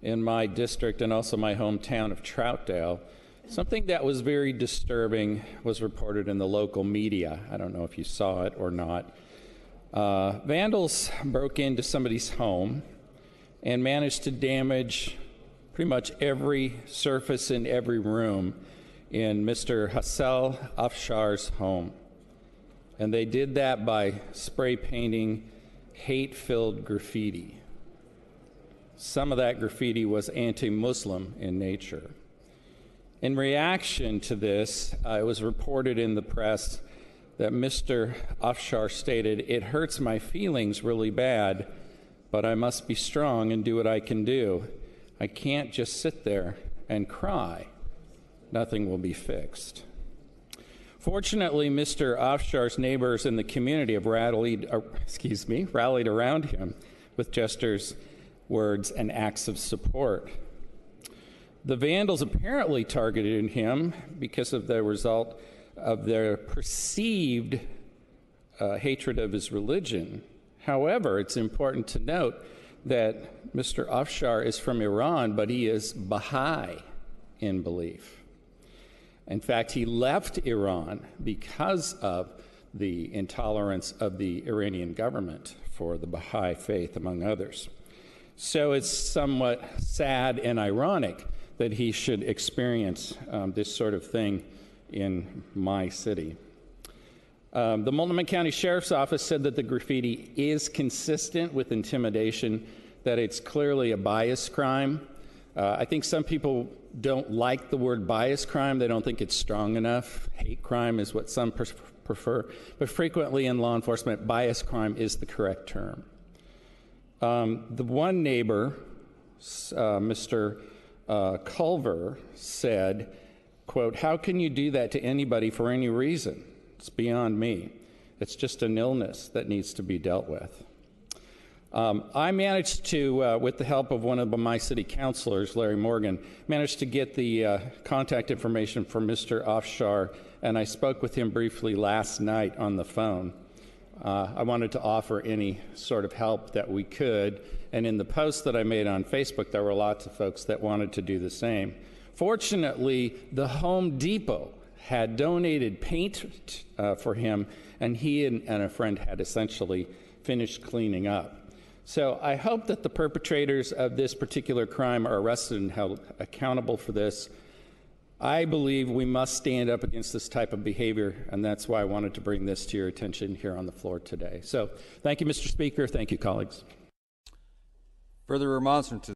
in my district and also my hometown of Troutdale. Something that was very disturbing was reported in the local media. I don't know if you saw it or not. Vandals broke into somebody's home and managed to damage pretty much every surface in every room in Mr. Hassel Afshar's home. And they did that by spray painting hate-filled graffiti. Some of that graffiti was anti-Muslim in nature. In reaction to this, it was reported in the press that Mr. Afshar stated, "It hurts my feelings really bad, but I must be strong and do what I can do. I can't just sit there and cry. Nothing will be fixed." Fortunately, Mr. Afshar's neighbors in the community have rallied around him with gestures, words, and acts of support. The vandals apparently targeted him because of the result of their perceived hatred of his religion. However, it's important to note that Mr. Afshar is from Iran, but he is Baha'i in belief. In fact, he left Iran because of the intolerance of the Iranian government for the Baha'i faith, among others. So it's somewhat sad and ironic that he should experience this sort of thing in my city. The Multnomah County Sheriff's Office said that the graffiti is consistent with intimidation, that it's clearly a bias crime. I think some people don't like the word bias crime. They don't think it's strong enough. Hate crime is what some prefer. But frequently in law enforcement, bias crime is the correct term. The one neighbor, Mr. Culver, said, quote, "How can you do that to anybody for any reason? It's beyond me. It's just an illness that needs to be dealt with." I managed to, with the help of one of my city councilors, Larry Morgan, managed to get the contact information for Mr. Afshar, and I spoke with him briefly last night on the phone. I wanted to offer any sort of help that we could, and in the post that I made on Facebook, there were lots of folks that wanted to do the same. Fortunately, the Home Depot had donated paint for him, and he and a friend had essentially finished cleaning up. So I hope that the perpetrators of this particular crime are arrested and held accountable for this. I believe we must stand up against this type of behavior, and that's why I wanted to bring this to your attention here on the floor today. So thank you, Mr. Speaker. Thank you, colleagues. Further remonstrances?